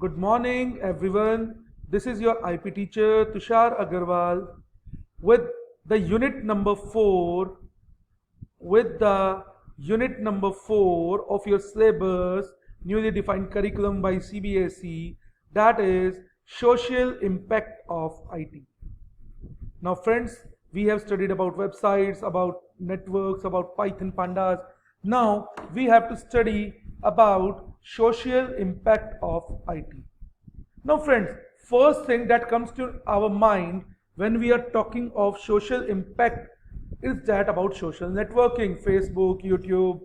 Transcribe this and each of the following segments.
Good morning, everyone. This is your IP teacher Tushar Agarwal with the unit number 4 with the unit number 4 of your syllabus newly defined curriculum by CBSE, that is social impact of IT. Now friends, we have studied about websites, about networks, about Python pandas. Now we have to study about social impact of IT. Now friends, first thing that comes to our mind when we are talking of social impact is that about social networking, Facebook, YouTube,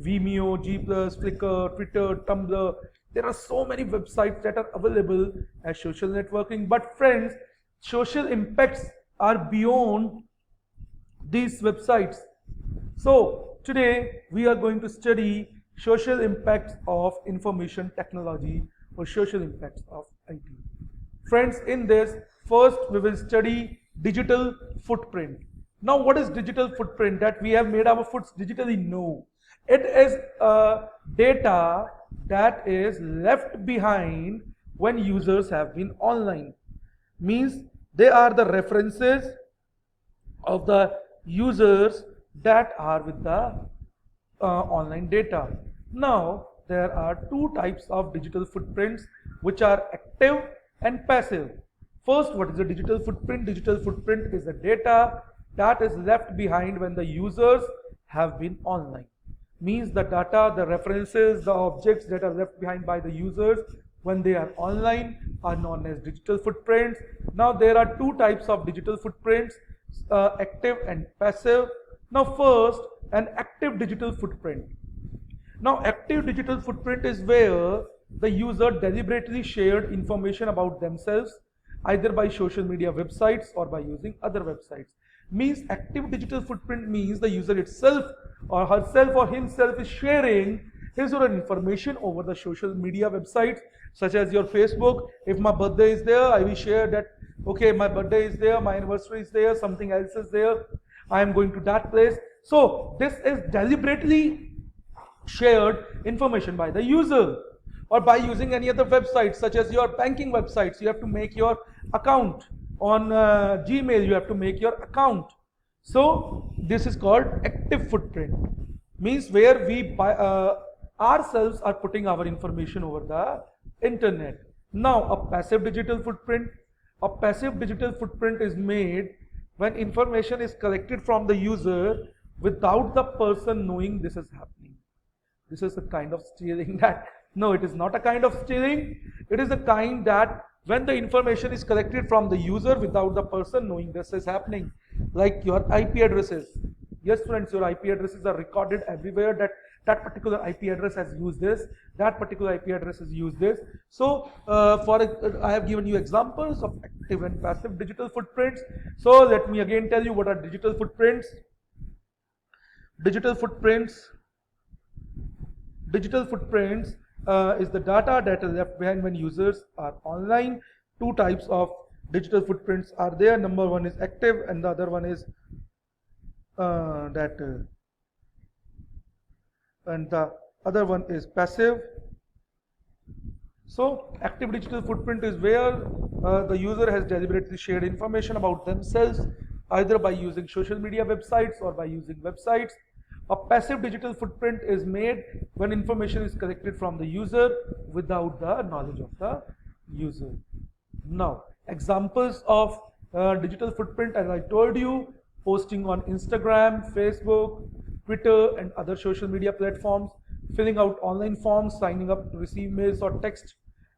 Vimeo, G+, Flickr, Twitter, Tumblr. There are so many websites that are available as social networking. But friends, social impacts are beyond these websites. So today we are going to study social impacts of information technology or social impacts of IT. Friends, in this, first we will study digital footprint. Now, what is digital footprint? That we have made our foots digitally? No. It is data that is left behind when users have been online. Means they are the references of the users that are with the online data. Now, there are two types of digital footprints which are active and passive. First, what is a digital footprint? Digital footprint is the data that is left behind when the users have been online. Means the data, the references, the objects that are left behind by the users when they are online are known as digital footprints. Now there are two types of digital footprints, active and passive. Now first, an active digital footprint. Now active digital footprint is where the user deliberately shared information about themselves either by social media websites or by using other websites. Means active digital footprint means the user itself or herself or himself is sharing his or her information over the social media websites such as your Facebook. If my birthday is there, I will share that, okay, my birthday is there, my anniversary is there, something else is there, I am going to that place. So this is deliberately shared information by the user. Or by using any other websites such as your banking websites, you have to make your account. On Gmail, you have to make your account. So this is called active footprint. Means where we ourselves are putting our information over the internet. Now a passive digital footprint. A passive digital footprint is made when information is collected from the user without the person knowing this is happening. This is a kind of stealing that, no, it is not a kind of stealing. It is a kind that when the information is collected from the user without the person knowing this is happening. Like your IP addresses. Yes friends, your IP addresses are recorded everywhere that that particular IP address has used this, that particular IP address has used this. So I have given you examples of active and passive digital footprints. So let me again tell you what are digital footprints. Digital footprints is the data that is left behind when users are online. Two types of digital footprints are there. Number one is active and the other one is and the other one is passive. So active digital footprint is where the user has deliberately shared information about themselves either by using social media websites or by using websites. A passive digital footprint is made when information is collected from the user without the knowledge of the user. Now, examples of digital footprint, as I told you, posting on Instagram, Facebook, Twitter and other social media platforms, filling out online forms, signing up to receive mails or text,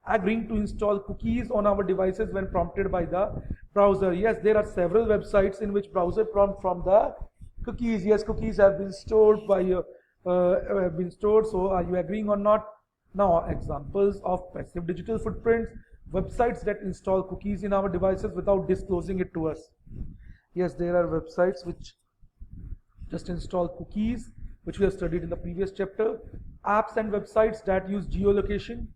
agreeing to install cookies on our devices when prompted by the browser. Yes, there are several websites in which browser prompt from the cookies. Yes, cookies have been stored by so are you agreeing or not? Now examples of passive digital footprints, websites that install cookies in our devices without disclosing it to us. Yes, there are websites which just install cookies, which we have studied in the previous chapter. Apps and websites that use geolocation.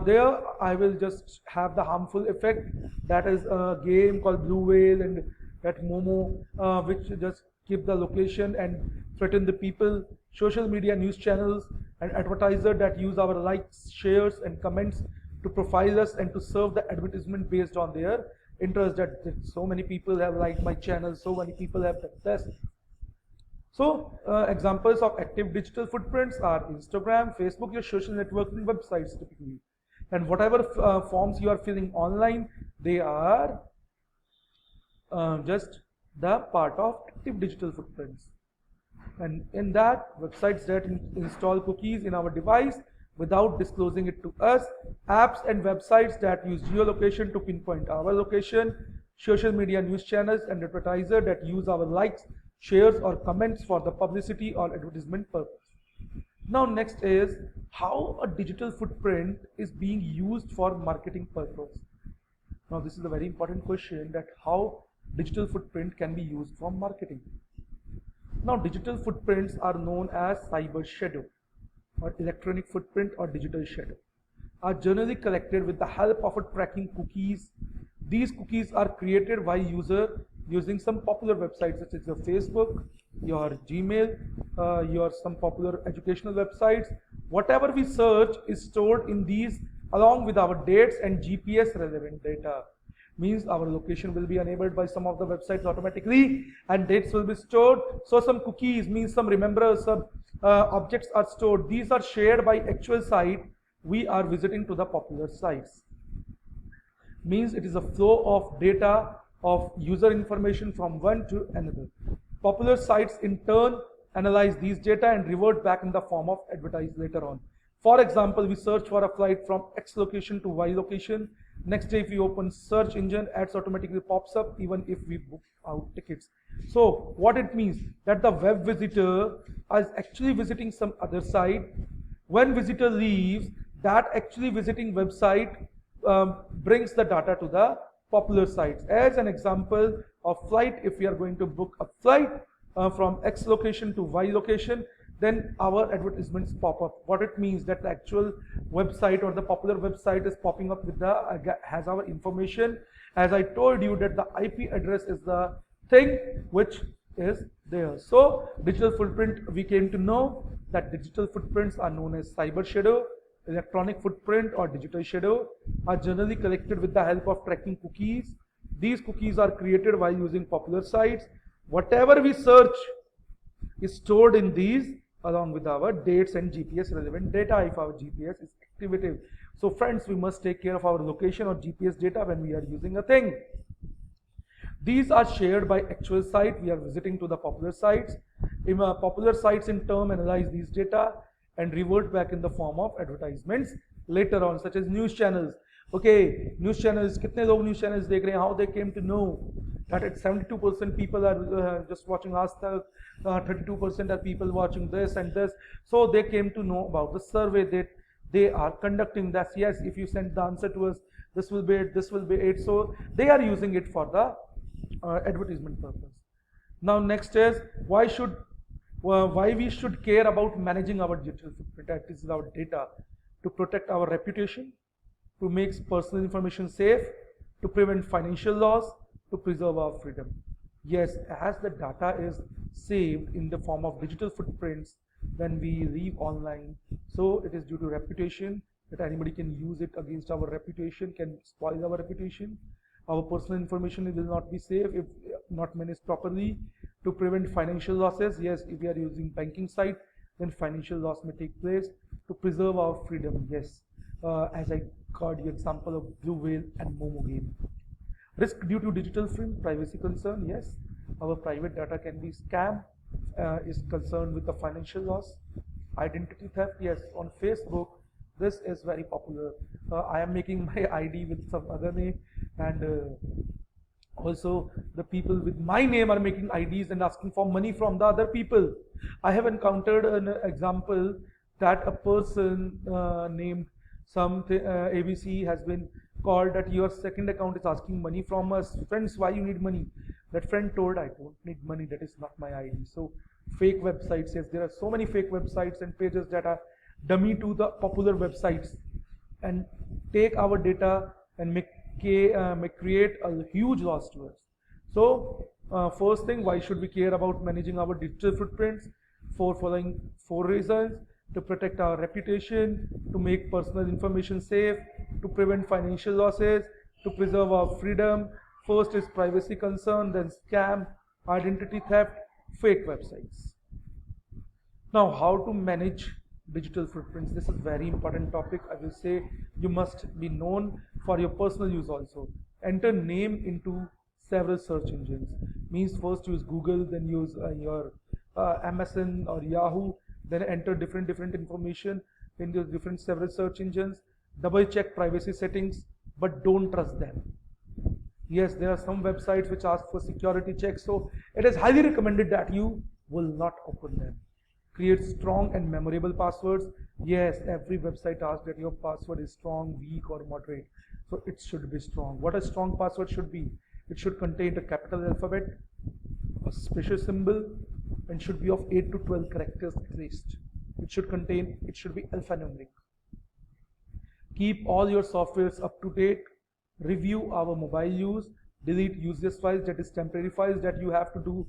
There I will just have the harmful effect, that is a game called Blue Whale and that Momo, which just keep the location and threaten the people. Social media news channels and advertisers that use our likes, shares and comments to profile us and to serve the advertisement based on their interest, that so many people have liked my channel, so many people have done this. So examples of active digital footprints are Instagram, Facebook, your social networking websites typically. And whatever forms you are filling online, they are just the part of active digital footprints. And in that, websites that install cookies in our device without disclosing it to us, apps and websites that use geolocation to pinpoint our location, social media news channels and advertisers that use our likes, shares or comments for the publicity or advertisement purpose. Now next is how a digital footprint is being used for marketing purpose. Now this is a very important question, that how digital footprint can be used for marketing. Now digital footprints are known as cyber shadow or electronic footprint or digital shadow, are generally collected with the help of a tracking cookies. These cookies are created by user using some popular websites such as your Facebook, your Gmail, your some popular educational websites. Whatever we search is stored in these along with our dates and GPS relevant data. Means our location will be enabled by some of the websites automatically and dates will be stored. So some cookies means some remembrers, some objects are stored. These are shared by actual site we are visiting to the popular sites. Means it is a flow of data of user information from one to another. Popular sites in turn analyze these data and revert back in the form of advertise later on. For example, we search for a flight from X location to Y location. Next day, if we open search engine, ads automatically pops up even if we book out tickets. So what it means, that the web visitor is actually visiting some other site. When visitor leaves, that actually visiting website brings the data to the popular sites. As an example of flight, if we are going to book a flight from X location to Y location, then our advertisements pop up. What it means, that the actual website or the popular website is popping up with the has our information. As I told you, that the IP address is the thing which is there. So digital footprint, we came to know that digital footprints are known as cyber shadow, electronic footprint or digital shadow, are generally collected with the help of tracking cookies. These cookies are created while using popular sites. Whatever we search is stored in these along with our dates and GPS relevant data if our GPS is activated. So friends, we must take care of our location or GPS data when we are using a thing. These are shared by actual site we are visiting to the popular sites. Popular sites in turn analyze these data and revert back in the form of advertisements later on, such as news channels. Okay, news channels, kitne log news channels dekh rahe hain, how they came to know that at 72% people are just watching Aaj Tak, 32% are people watching this and this. So they came to know about the survey that they are conducting. That yes, if you send the answer to us, this will be it, this will be it. So they are using it for the advertisement purpose. Now next is why we should care about managing our digital footprint, that is our data, to protect our reputation, to make personal information safe, to prevent financial loss, to preserve our freedom. Yes, as the data is saved in the form of digital footprints when we leave online, so it is due to reputation, that anybody can use it against our reputation, can spoil our reputation. Our personal information will not be safe if not managed properly. To prevent financial losses, yes, if we are using banking site, then financial loss may take place. To preserve our freedom, yes, as I got the example of Blue Whale and Momo game. Risk due to digital film, privacy concern, yes, our private data can be scammed, is concerned with the financial loss. Identity theft, yes, on Facebook, this is very popular. I am making my ID with some other name, and also the people with my name are making IDs and asking for money from the other people. I have encountered an example that a person named something ABC has been called that your second account is asking money from us. Friends, why you need money? That friend told, I don't need money, that is not my ID. So fake websites, yes, there are so many fake websites and pages that are dummy to the popular websites and take our data and may create a huge loss to us. So first thing, why should we care about managing our digital footprints? For following 4 reasons: to protect our reputation, to make personal information safe, to prevent financial losses, to preserve our freedom. First is privacy concern, then scam, identity theft, fake websites. Now, how to manage digital footprints? This is very important topic. I will say you must be known for your personal use also. Enter name into several search engines. Means first use Google, then use your MSN or Yahoo, then enter different information in the different several search engines. Double check privacy settings, but don't trust them. Yes, there are some websites which ask for security checks, so it is highly recommended that you will not open them. Create strong and memorable passwords. Yes, every website asks that your password is strong, weak, or moderate. So it should be strong. What a strong password should be? It should contain a capital alphabet, a special symbol, and should be of 8 to 12 characters at least. It should be alphanumeric. Keep all your softwares up to date. Review our mobile use. Delete useless files, that is temporary files that you have to do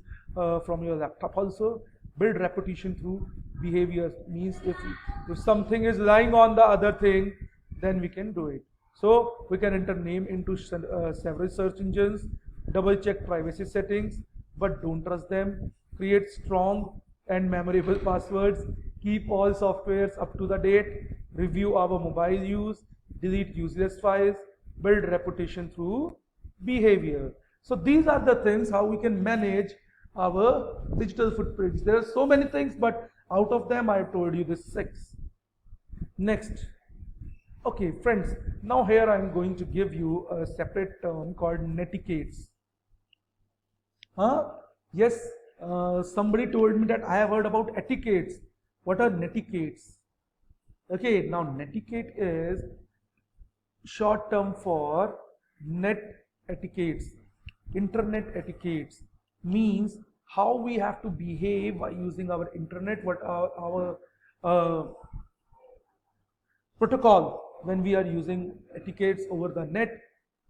from your laptop also. Build reputation through behaviors. Means if something is lying on the other thing, then we can do it. So we can enter name into several search engines. Double check privacy settings, but don't trust them. Create strong and memorable passwords. Keep all softwares up to the date. Review our mobile use. Delete useless files. Build reputation through behavior. So these are the things how we can manage our digital footprints. There are so many things, but out of them I have told you this 6. Next. Okay, friends, now here I am going to give you a separate term called netiquettes. Yes, somebody told me that I have heard about etiquettes. What are netiquettes? Okay, now netiquette is short term for net etiquettes. Internet etiquettes means how we have to behave by using our internet, what our protocol when we are using etiquettes over the net.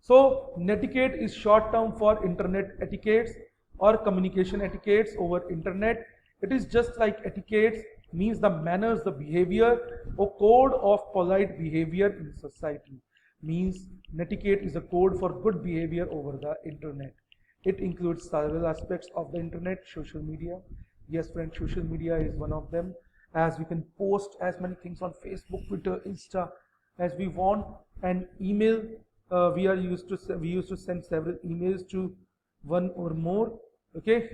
So netiquette is short term for internet etiquettes or communication etiquettes over internet. It is just like etiquettes means the manners, the behavior or code of polite behavior in society. Means netiquette is a code for good behavior over the internet. It includes several aspects of the internet. Social media, yes friends, social media is one of them, as we can post as many things on Facebook, Twitter, Insta as we want. And email, we used to send several emails to one or more. Okay,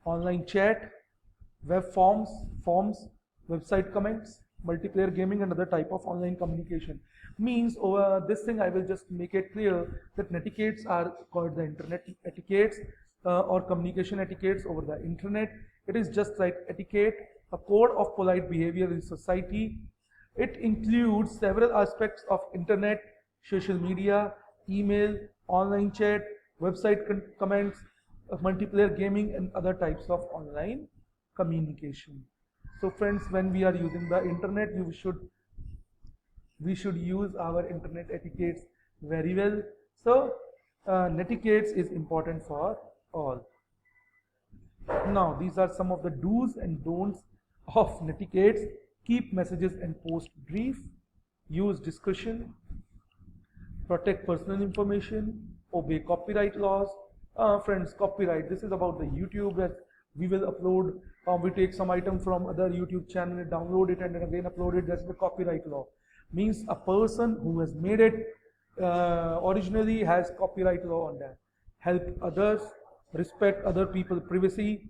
online chat, web forms, website comments, multiplayer gaming, and other type of online communication. Means over this thing I will just make it clear that netiquettes are called the internet etiquettes or communication etiquettes over the internet. It is just like etiquette, a code of polite behavior in society. It includes several aspects of internet, social media, email, online chat, website comments, multiplayer gaming, and other types of online communication. So friends, when we are using the internet, we should use our internet etiquettes very well. So netiquettes is important for all. Now these are some of the do's and don'ts of netiquettes. Keep messages and post brief. Use discretion. Protect personal information. Obey copyright laws. Friends, copyright, this is about the YouTube that we will upload. We take some item from other YouTube channel, download it, and then again upload it. That's the copyright law. Means a person who has made it originally has copyright law on that. Help others, respect other people's privacy,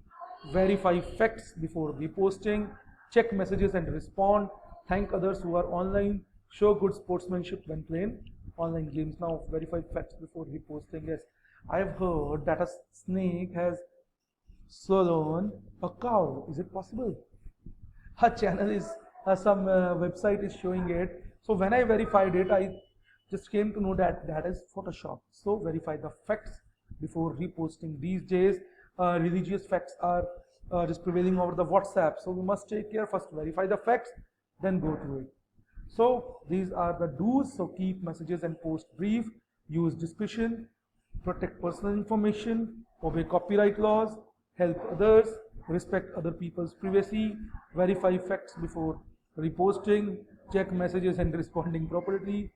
verify facts before reposting, check messages and respond, thank others who are online, show good sportsmanship when playing online games. Now verify facts before reposting. Yes, I have heard that a snake has swallowed a cow. Is it possible? Her channel is some website is showing it. So when I verified it, I just came to know that that is Photoshop. So verify the facts before reposting. These days, religious facts are just prevailing over the WhatsApp. So we must take care. First verify the facts, then go to it. So these are the do's. So keep messages and post brief. Use discretion. Protect personal information. Obey copyright laws. Help others. Respect other people's privacy. Verify facts before reposting. Check messages and responding properly.